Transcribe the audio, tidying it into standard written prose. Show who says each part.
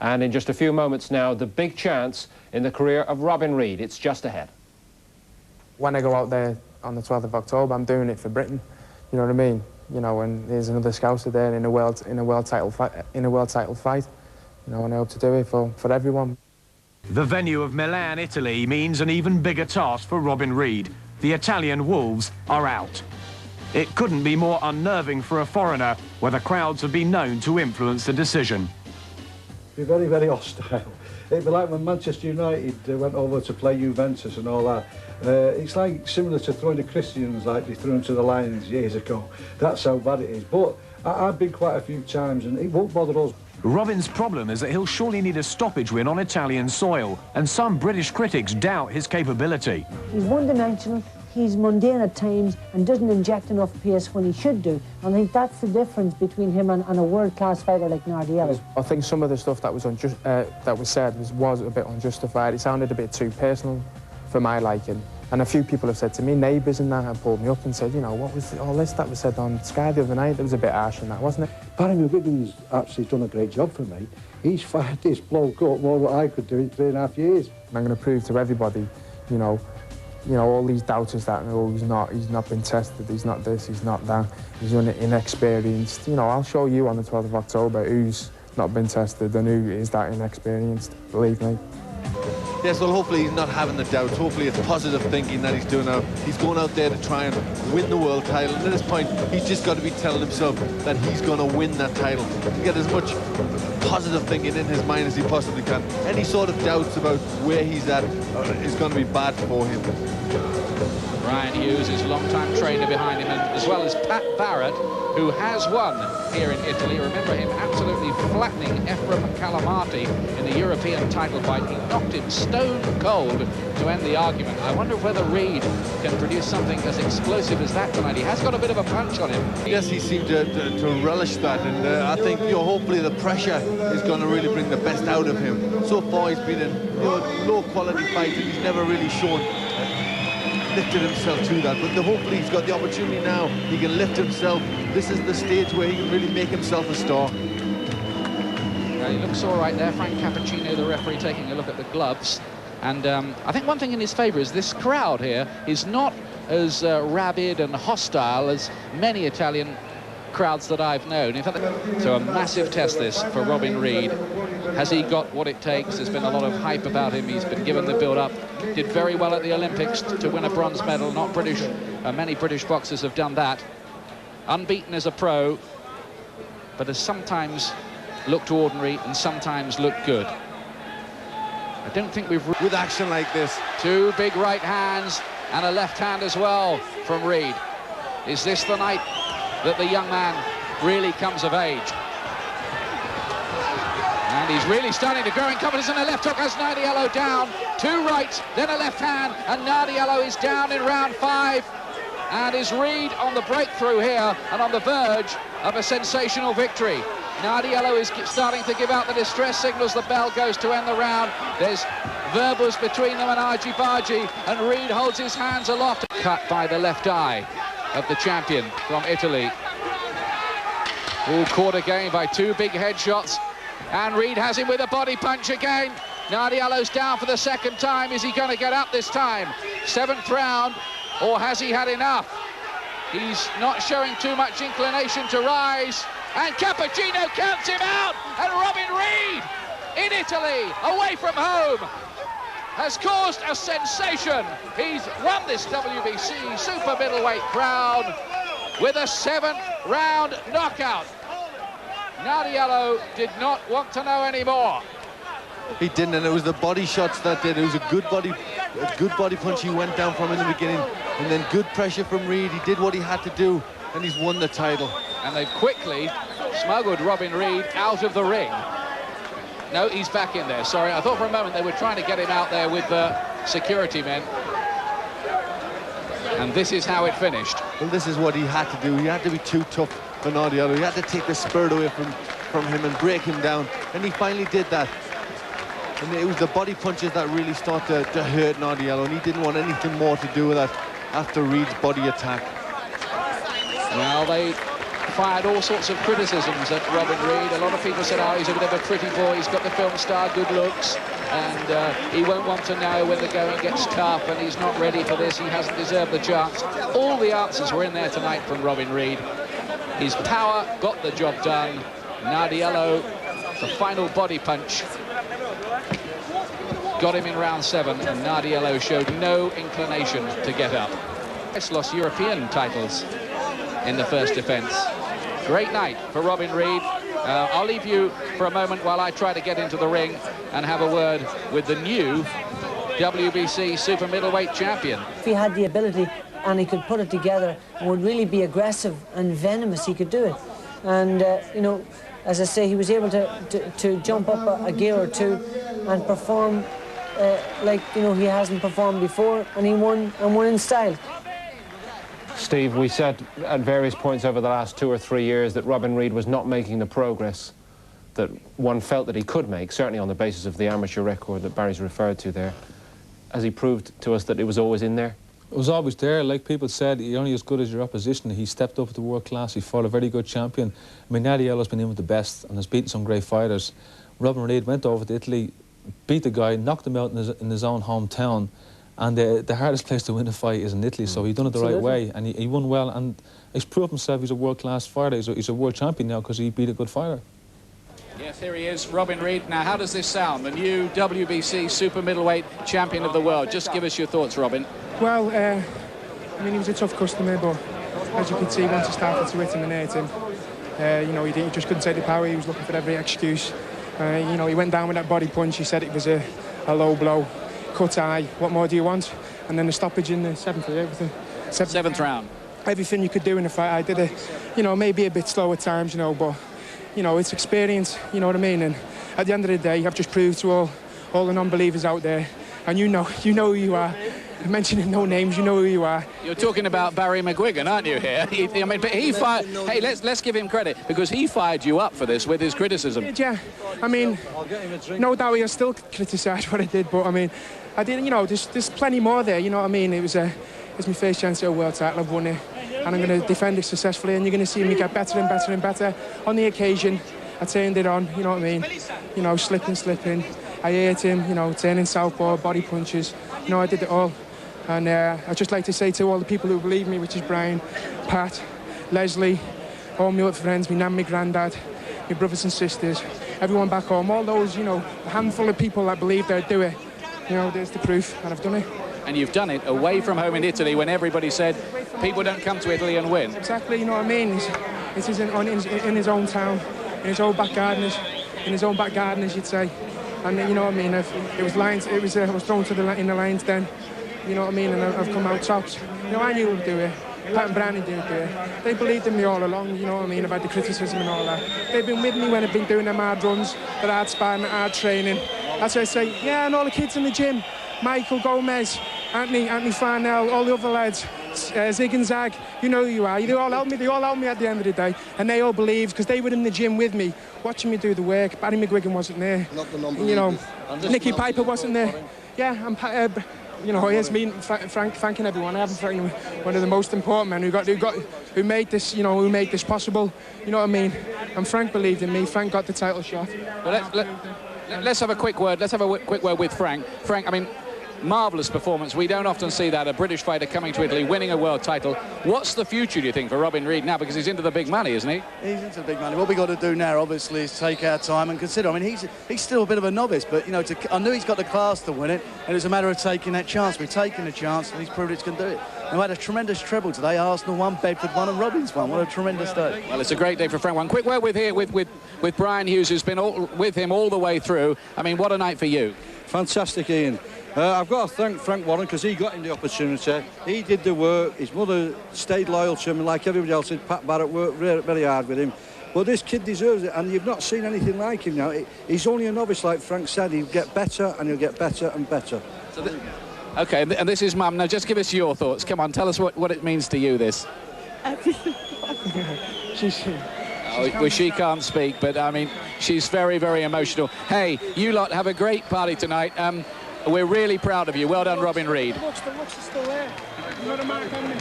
Speaker 1: And in just a few moments now, the big chance in the career of Robin Reid. It's just ahead.
Speaker 2: When I go out there on the 12th of October, I'm doing it for Britain. You know what I mean? You know, and there's another Scouser there in a world title fight. You know, and I hope to do it for everyone.
Speaker 3: The venue of Milan, Italy, means an even bigger task for Robin Reid. The Italian Wolves are out. It couldn't be more unnerving for a foreigner, where the crowds have been known to influence the decision.
Speaker 4: Be very, very hostile. It'd be like when Manchester United went over to play Juventus and all that. It's like similar to throwing the Christians like they threw them to the Lions years ago. That's how bad it is. But I've been quite a few times and it won't bother us.
Speaker 3: Robin's problem is that he'll surely need a stoppage win on Italian soil, and some British critics doubt his capability.
Speaker 5: He's one-dimensional, he's mundane at times and doesn't inject enough pace when he should do. And I think that's the difference between him and a world-class fighter like Nardiello.
Speaker 2: I think some of the stuff that was said was a bit unjustified. It sounded a bit too personal for my liking. And a few people have said to me, neighbours and that, have pulled me up and said, you know, what was all this that was said on Sky the other night? It was a bit harsh and that, wasn't it?
Speaker 4: Barry McGuigan's actually done a great job for me. He's fired this bloke up more than what I could do in 3.5 years.
Speaker 2: I'm going to prove to everybody, you know, all these doubters that, oh, he's not been tested, he's not this, he's not that, he's inexperienced. You know, I'll show you on the 12th of October who's not been tested and who is that inexperienced, believe me.
Speaker 6: Yes, well, hopefully he's not having the doubts. Hopefully it's positive thinking that he's doing now. He's going out there to try and win the world title. And at this point, he's just got to be telling himself that he's going to win that title. He get as much positive thinking in his mind as he possibly can. Any sort of doubts about where he's at is going to be bad for him.
Speaker 7: Ryan Hughes, his long-time trainer behind him, and as well as Pat Barrett, who has won here in Italy. Remember him absolutely flattening Ephraim Kalamati in the European title fight. He knocked him stone cold to end the argument. I wonder whether Reid can produce something as explosive as that tonight. He has got a bit of a punch on him.
Speaker 6: Yes, he seemed to relish that, and I think hopefully the pressure is going to really bring the best out of him. So far he's been in low-quality fights, and he's never really shown lifted himself to that, but hopefully he's got the opportunity now. He can lift himself. This is the stage where he can really make himself a star.
Speaker 7: Well, he looks all right there. Frank Cappuccino, the referee, taking a look at the gloves. And I think one thing in his favour is this crowd here is not as rabid and hostile as many Italian crowds that I've known. In fact, so a massive test this for Robin Reid. Has he got what it takes? There's been a lot of hype about him. He's been given the build-up. Did very well at the Olympics to win a bronze medal. Not British. Many British boxers have done that. Unbeaten as a pro, but has sometimes looked ordinary and sometimes looked good. I don't think we've...
Speaker 6: With action like this.
Speaker 7: Two big right hands and a left hand as well from Reid. Is this the night that the young man really comes of age? And he's really starting to grow in confidence, and a left hook has Nardiello down. Two rights, then a left hand, and Nardiello is down in round 5. And is Reid on the breakthrough here and on the verge of a sensational victory. Nardiello is starting to give out the distress signals. The bell goes to end the round. There's verbals between them and argy-bargy, and Reid holds his hands aloft. Cut by the left eye of the champion from Italy. All caught again by two big headshots. And Reid has him with a body punch again. Nardiello's down for the second time. Is he going to get up this time? 7th round, or has he had enough? He's not showing too much inclination to rise. And Cappuccino counts him out. And Robin Reid, in Italy, away from home, has caused a sensation. He's won this WBC super middleweight crown with a 7th round knockout. Nardiello did not want to know anymore.
Speaker 6: He didn't, and it was the body shots that did. It was a good body punch he went down from in the beginning, and then good pressure from Reid. He did what he had to do, and he's won the title.
Speaker 7: And they've quickly smuggled Robin Reid out of the ring. No, he's back in there. Sorry, I thought for a moment they were trying to get him out there with the security men. And this is how it finished.
Speaker 6: Well, this is what he had to do. He had to be too tough for Nardiello. He had to take the spirit away from him and break him down. And he finally did that. And it was the body punches that really started to hurt Nardiello, and he didn't want anything more to do with that after Reid's body attack.
Speaker 7: Well, they fired all sorts of criticisms at Robin Reid. A lot of people said, oh, he's a bit of a pretty boy, he's got the film star good looks, and he won't want to know when the going gets tough, and he's not ready for this, he hasn't deserved the chance. All the answers were in there tonight from Robin Reid. His power got the job done. Nardiello, the final body punch, got him in round 7, and Nardiello showed no inclination to get up. He's lost European titles in the first defence. Great night for Robin Reid. I'll leave you for a moment while I try to get into the ring and have a word with the new WBC super middleweight champion.
Speaker 5: If he had the ability and he could put it together and would really be aggressive and venomous, he could do it. And, you know, as I say, he was able to jump up a gear or two and perform like, you know, he hasn't performed before, and he won in style.
Speaker 1: Steve, we said at various points over the last 2 or 3 years that Robin Reid was not making the progress that one felt that he could make, certainly on the basis of the amateur record that Barry's referred to there. Has he proved to us that it was always in there?
Speaker 8: It was always there. Like people said, you're only as good as your opposition. He stepped up to world class. He fought a very good champion. I mean, Nardiello's been in with the best and has beaten some great fighters. Robin Reid went over to Italy, beat the guy, knocked him out in his own hometown. And the hardest place to win a fight is in Italy, so he done it the right way, and he won well, and he's proved himself. He's a world-class fighter. He's a world champion now because he beat a good fighter.
Speaker 7: Yes, here he is, Robin Reid. Now, how does this sound? The new WBC super middleweight champion of the world. Just give us your thoughts, Robin.
Speaker 2: Well, I mean, he was a tough customer, but as you could see, once he started to hit him and hurt him, you know, he just couldn't take the power. He was looking for every excuse. You know, he went down with that body punch. He said it was a low blow. Cut eye, what more do you want? And then the stoppage in the seventh round. Everything you could do in the fight, I did it, you know, maybe a bit slow at times, you know, but, you know, it's experience, you know what I mean? And at the end of the day, I've just proved to all the non-believers out there, and you know who you are. Mentioning no names, you know who you are.
Speaker 7: You're talking about Barry McGuigan, aren't you, here? I mean, but he fired... Hey, let's give him credit, because he fired you up for this with his criticism.
Speaker 2: Yeah, I mean, no doubt he'll still criticise what I did, but, I mean, I didn't, you know, there's plenty more there, you know what I mean? It's my first chance at a world title, I've won it, and I'm going to defend it successfully, and you're going to see me get better and better and better. On the occasion, I turned it on, you know what I mean? You know, slipping. I hurt him, you know, turning southpaw, body punches. You know, I did it all. And I'd just like to say to all the people who believe me, which is Brian, Pat, Leslie, all my other friends, my nan, my granddad, my brothers and sisters, everyone back home, all those, you know, a handful of people that believe they'd do it. You know, there's the proof, and I've done it.
Speaker 7: And you've done it away from home in Italy when everybody said people don't come to Italy and win.
Speaker 2: Exactly, you know what I mean? It's in his own town, in his own back garden, as you'd say. And you know what I mean? It was lions. I was thrown in the lions den. You know what I mean? And I've come out tops. You know, I knew who'd do it. Pat and Brownie didn't do it. They believed in me all along, you know what I mean, about the criticism and all that. They've been with me when I've been doing them hard runs, the hard sparring, the hard training. That's why I say, yeah, and all the kids in the gym, Michael Gomez, Anthony Farnell, all the other lads, Zig and Zag, you know who you are. They all helped me at the end of the day, and they all believed, because they were in the gym with me, watching me do the work. Barry McGuigan wasn't there.
Speaker 6: Not the
Speaker 2: you know, Nicky Piper wasn't there. Yeah, and you know, here's me, Frank, thanking everyone. I haven't thanked one of the most important men who made this, you know, who made this possible. You know what I mean? And Frank believed in me. Frank got the title shot.
Speaker 7: Well, let's have a quick word. Let's have a quick word with Frank. Frank, I mean, marvellous performance. We don't often see that, a British fighter coming to Italy, winning a world title. What's the future, do you think, for Robin Reid now? Because he's into the big money, isn't he?
Speaker 9: He's into the big money. What we've got to do now, obviously, is take our time and consider. I mean, he's still a bit of a novice, but, you know, I knew he's got the class to win it, and it's a matter of taking that chance. We've taken the chance, and he's proved he can do it. And we had a tremendous treble today. Arsenal won, Bedford won, and Robins won. What a tremendous day.
Speaker 7: Well, it's a great day for Frank. One quick word with Brian Hughes, who's been with him all the way through. I mean, what a night for you.
Speaker 10: Fantastic, Ian. I've got to thank Frank Warren because he got him the opportunity. He did the work. His mother stayed loyal to him, and like everybody else did, Pat Barrett worked very hard with him. But this kid deserves it, and you've not seen anything like him now. He's only a novice, like Frank said. He'll get better, and he'll get better and better.
Speaker 7: OK, and this is Mum. Now, just give us your thoughts. Come on, tell us what it means to you, this. Well, she can't speak, but, I mean, she's very, very emotional. Hey, you lot have a great party tonight. We're really proud of you. Well done, Robin Reid.
Speaker 2: The watch is still there. Not a mark on it.